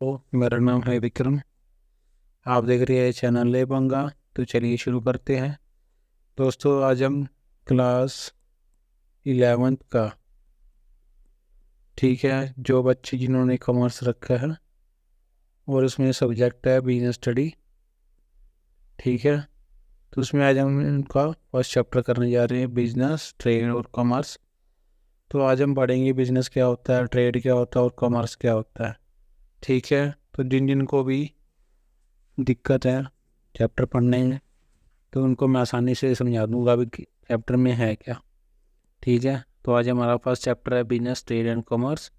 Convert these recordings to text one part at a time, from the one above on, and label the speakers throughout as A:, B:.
A: मेरा नाम है विक्रम। आप देख रहे हैं चैनल ले पंगा। तो चलिए शुरू करते हैं। दोस्तों, आज हम क्लास 11th का, ठीक है, जो बच्चे जिन्होंने कॉमर्स रखा है और उसमें सब्जेक्ट है बिजनेस स्टडी, ठीक है, तो उसमें आज हम इनका फर्स्ट चैप्टर करने जा रहे हैं, बिजनेस, ट्रेड और कॉमर्स। तो आज हम पढ़ेंगे बिजनेस क्या होता है, ट्रेड क्या होता है और कॉमर्स क्या होता है, ठीक है। तो जिन जिन को भी दिक्कत है चैप्टर पढ़ने में, तो उनको मैं आसानी से समझा दूंगा अभी चैप्टर में है क्या, ठीक है। तो आज हमारा फर्स्ट चैप्टर है बिजनेस, ट्रेड एंड कॉमर्स।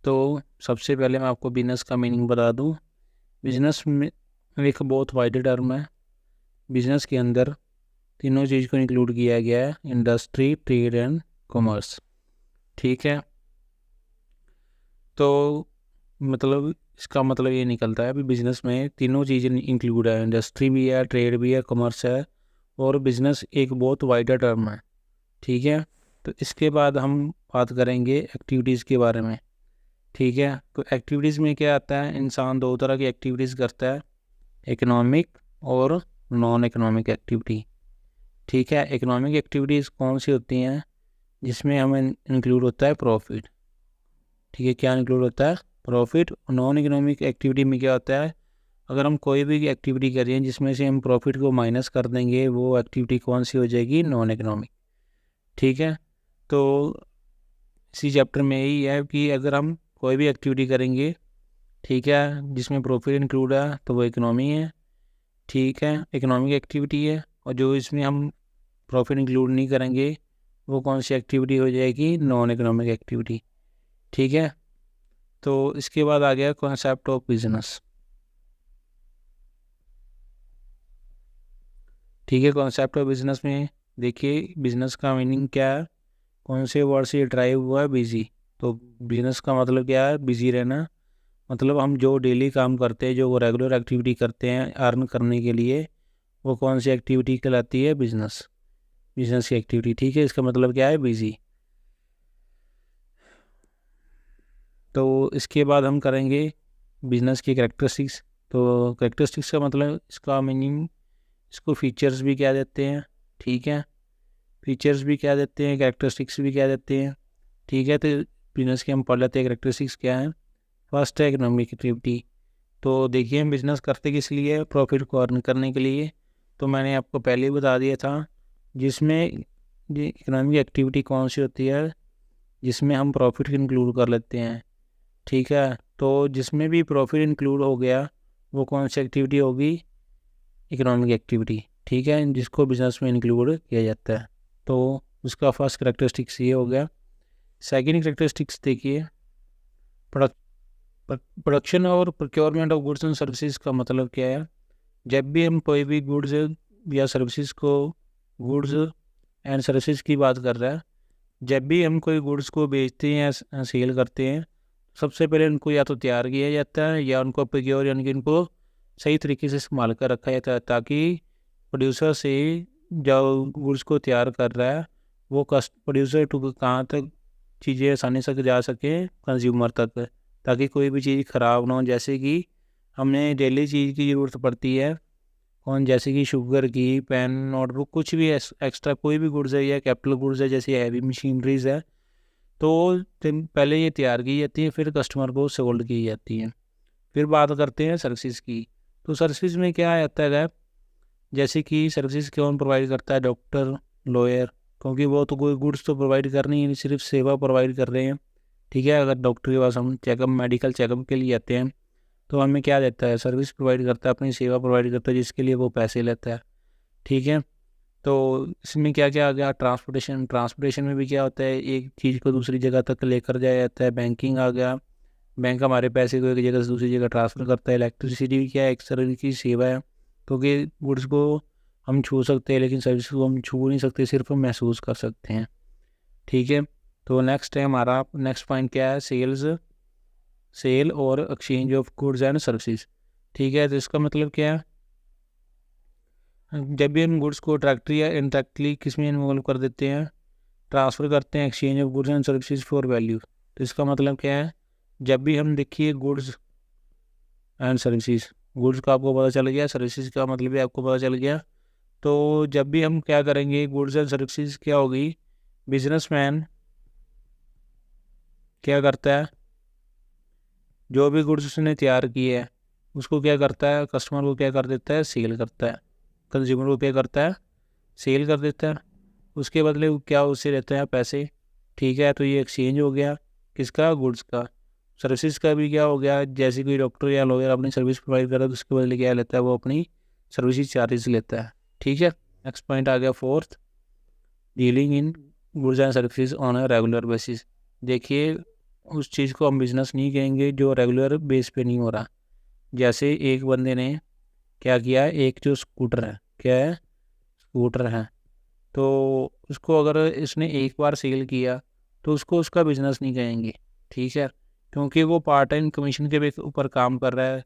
A: तो सबसे पहले मैं आपको बिजनेस का मीनिंग बता दूं। बिजनेस में एक बहुत वाइड टर्म है। बिजनेस के अंदर तीनों चीज़ को इंक्लूड किया गया है, इंडस्ट्री, ट्रेड एंड कॉमर्स, ठीक है। तो मतलब इसका मतलब ये निकलता है कि बिजनेस में तीनों चीज़ें इंक्लूड है, इंडस्ट्री भी है, ट्रेड भी है, कॉमर्स है, और बिजनेस एक बहुत वाइडर टर्म है, ठीक है। तो इसके बाद हम बात करेंगे एक्टिविटीज़ के बारे में, ठीक है। तो एक्टिविटीज़ में क्या आता है, इंसान दो तरह की एक्टिविटीज़ करता है, इकोनॉमिक और नॉन इकोनॉमिक एक्टिविटी, ठीक है। इकोनॉमिक एक्टिविटीज़ कौन सी होती हैं, जिसमें हमें इंक्लूड होता है प्रॉफिट, ठीक है। क्या इंक्लूड होता है, प्रॉफिट। नॉन इकोनॉमिक एक्टिविटी में क्या होता है, अगर हम कोई भी एक्टिविटी कर रहे हैं जिसमें से हम प्रॉफिट को माइनस कर देंगे, वो एक्टिविटी कौन सी हो जाएगी, नॉन इकोनॉमिक, ठीक है। तो इसी चैप्टर में यही है कि अगर हम कोई भी एक्टिविटी करेंगे, ठीक है, जिसमें प्रॉफिट इंक्लूड है, तो वो इकोनॉमी है, ठीक है, इकोनॉमिक एक्टिविटी है। और जो इसमें हम प्रॉफिट इंक्लूड नहीं करेंगे, वो कौन सी एक्टिविटी हो जाएगी, नॉन इकोनॉमिक एक्टिविटी, ठीक है। तो इसके बाद आ गया कॉन्सेप्ट ऑफ बिजनेस, ठीक है। कॉन्सेप्ट ऑफ बिजनेस में देखिए बिजनेस का मीनिंग क्या है, कौन से वर्ड से ड्राइव हुआ है, बिजी। तो बिजनेस का मतलब क्या है, बिजी रहना। मतलब हम जो डेली काम करते हैं, जो रेगुलर एक्टिविटी करते हैं अर्न करने के लिए, वो कौन सी एक्टिविटी कहलाती है, बिजनेस, बिजनेस की एक्टिविटी, ठीक है। इसका मतलब क्या है, बिजी। तो इसके बाद हम करेंगे बिजनेस की कैरेक्टरिस्टिक्स। तो कैरेक्टरिस्टिक्स का मतलब, इसका मीनिंग, इसको फीचर्स भी क्या देते हैं, ठीक है, फीचर्स भी क्या देते हैं, कैरेक्टरिस्टिक्स भी क्या देते हैं, ठीक है। तो बिजनेस के हम पढ़ लेते हैं कैरेक्टरिस्टिक्स क्या है। फर्स्ट है इकोनॉमिक एक्टिविटी। तो देखिए हम बिजनेस करते किस लिए, प्रॉफिट को अर्न करने के लिए। तो मैंने आपको पहले ही बता दिया था, जिसमें इकोनॉमिक एक्टिविटी कौन सी होती है, जिसमें हम प्रॉफिट इंक्लूड कर लेते हैं, ठीक है। तो जिसमें भी प्रॉफिट इंक्लूड हो गया, वो कौन सी एक्टिविटी होगी, इकोनॉमिक एक्टिविटी, ठीक है, जिसको बिजनेस में इंक्लूड किया जाता है। तो उसका फर्स्ट करेक्टरिस्टिक्स ये हो गया। सेकेंड करेक्टरिस्टिक्स देखिए, प्रोडक्शन और procurement of goods and services का मतलब क्या है। जब भी हम कोई भी गुड्स या सर्विसेज को, गुड्स एंड सर्विसेज की बात कर रहे हैं, जब भी हम कोई गुड्स को बेचते हैं या सेल करते हैं, सबसे पहले उनको या तो तैयार किया जाता है या उनको प्रोक्योर यानी कि उनको सही तरीके से संभाल कर रखा जाता है, ताकि प्रोड्यूसर से, जो गुड्स को तैयार कर रहा है, वो प्रोड्यूसर टू कहाँ तक चीज़ें आसानी से जा सके कंज्यूमर तक, ताकि कोई भी चीज़ ख़राब ना हो। जैसे कि हमें डेली चीज़ की ज़रूरत पड़ती है, कौन, जैसे कि शुगर की, पेन, नोटबुक, कुछ भी एक्स्ट्रा कोई भी गुड्स है या कैपिटल गुड्स है, जैसे हैवी मशीनरीज है, तो पहले ये तैयार की जाती है, फिर कस्टमर को सोल्ड की जाती है। फिर बात करते हैं सर्विसेज की। तो सर्विसेज में क्या आता है, जैसे कि सर्विसेज कौन प्रोवाइड करता है, डॉक्टर, लॉयर, क्योंकि वो तो कोई गुड्स तो प्रोवाइड कर नहीं है, सिर्फ सेवा प्रोवाइड कर रहे हैं, ठीक है। अगर डॉक्टर के पास हम चेकअप, मेडिकल चेकअप के लिए आते हैं, तो हमें क्या देता है, सर्विस प्रोवाइड करता है, अपनी सेवा प्रोवाइड करता है, जिसके लिए वो पैसे लेता है, ठीक है। तो इसमें क्या क्या आ गया, ट्रांसपोर्टेशन। ट्रांसपोर्टेशन में भी क्या होता है, एक चीज़ को दूसरी जगह तक लेकर जाया जाता है। बैंकिंग आ गया, बैंक हमारे पैसे को एक जगह से दूसरी जगह ट्रांसफ़र करता है। इलेक्ट्रिसिटी भी क्या है, एक तरह की सेवा है, क्योंकि गुड्स को हम छू सकते हैं, लेकिन सर्विस को हम छू नहीं सकते, सिर्फ हम महसूस कर सकते हैं, ठीक है। तो नेक्स्ट है हमारा, नेक्स्ट पॉइंट क्या है, सेल्स, सेल और exchange of goods and services, ठीक है। तो इसका मतलब क्या है, जब भी हम गुड्स को डायरेक्टली या इनडायरेक्टली किस में इन्वॉल्व कर देते हैं, ट्रांसफ़र करते हैं, exchange of goods and services for value. तो इसका मतलब क्या है, जब भी हम देखिए गुड्स एंड सर्विसेज। गुड्स का आपको पता चल गया, सर्विसेज का मतलब भी आपको पता चल गया। तो जब भी हम क्या करेंगे, गुड्स एंड सर्विसेज क्या होगी, बिजनेसमैन क्या करता है, जो भी गुड्स उसने तैयार किए है उसको क्या करता है, कस्टमर को क्या कर देता है, सेल करता है। कंज्यूमर को क्या करता है, सेल कर देता है। उसके बदले वो क्या उससे लेते हैं, पैसे। ठीक है, तो ये एक्सचेंज हो गया किसका, गुड्स का। सर्विसेज का भी क्या हो गया, जैसे कोई डॉक्टर या लॉयर अपनी सर्विस प्रोवाइड कर रहा है तो उसके बदले क्या लेता है, वो अपनी सर्विस चार्जेस लेता है। ठीक है, नेक्स्ट पॉइंट आ गया fourth, dealing in goods and services on a regular basis. देखिए, उस चीज़ को हम बिजनेस नहीं कहेंगे जो रेगुलर बेस पे नहीं हो रहा। जैसे एक बंदे ने क्या किया, एक जो स्कूटर है, क्या है, स्कूटर है, तो उसको अगर इसने एक बार सेल किया तो उसको उसका बिजनेस नहीं कहेंगे। ठीक है, क्योंकि वो पार्ट टाइम कमीशन के ऊपर काम कर रहा है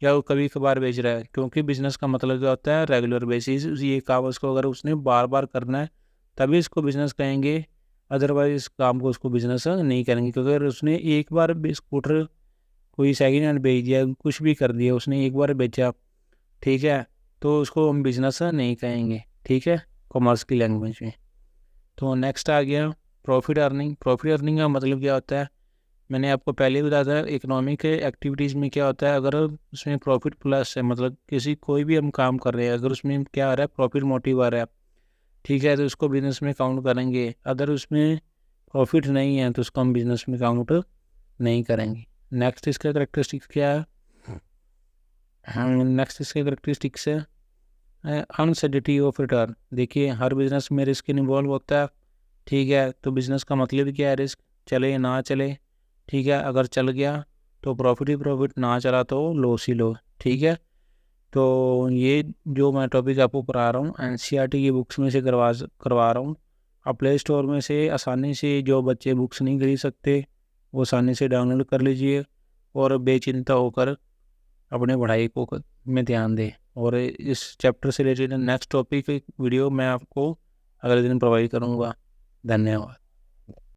A: या वो कभी कभार बेच रहा है। क्योंकि बिजनेस का मतलब क्या होता है, रेगुलर बेसिस। ये काम उसको अगर उसने बार बार करना है तभी इसको बिजनेस कहेंगे, अदरवाइज इस काम को उसको बिजनेस नहीं करेंगे। क्योंकि अगर उसने एक बार भी स्कूटर कोई सेकेंड हैंड बेच दिया, कुछ भी कर दिया, उसने एक बार बेचा, ठीक है, तो उसको हम बिजनेस नहीं कहेंगे। ठीक है, कॉमर्स की लैंग्वेज में। तो नेक्स्ट आ गया प्रॉफिट अर्निंग। प्रॉफिट अर्निंग का मतलब क्या होता है, मैंने आपको पहले ही बताया था, इकोनॉमिक एक्टिविटीज़ में क्या होता है, अगर उसमें प्रॉफिट प्लस है, मतलब किसी कोई भी हम काम कर रहे हैं, अगर उसमें क्या आ रहा है, प्रॉफिट मोटिव आ रहा है, ठीक है, तो उसको बिजनेस में काउंट करेंगे। अगर उसमें प्रॉफिट नहीं है तो उसको हम बिजनेस में काउंट नहीं करेंगे। नेक्स्ट इसका करेक्टरिस्टिक्स क्या है, नेक्स्ट इसके करेक्टरिस्टिक्स है अनसर्टेनिटी ऑफ रिटर्न। देखिए, हर बिजनेस में रिस्क इन्वॉल्व होता है। ठीक है, तो बिजनेस का मतलब क्या है, रिस्क, चले या ना चले। ठीक है, अगर चल गया तो प्रॉफिट ही प्रॉफिट, ना चला तो लॉस ही लॉस। ठीक है, तो ये जो मैं टॉपिक आपको करा रहा हूँ एनसीईआरटी की बुक्स में से करवा रहा हूँ। आप प्ले स्टोर में से आसानी से, जो बच्चे बुक्स नहीं खरीद सकते वो आसानी से डाउनलोड कर लीजिए और बेचिंता होकर अपने पढ़ाई को में ध्यान दें। और इस चैप्टर से रिलेटेड नेक्स्ट टॉपिक वीडियो मैं आपको अगले दिन प्रोवाइड करूँगा। धन्यवाद।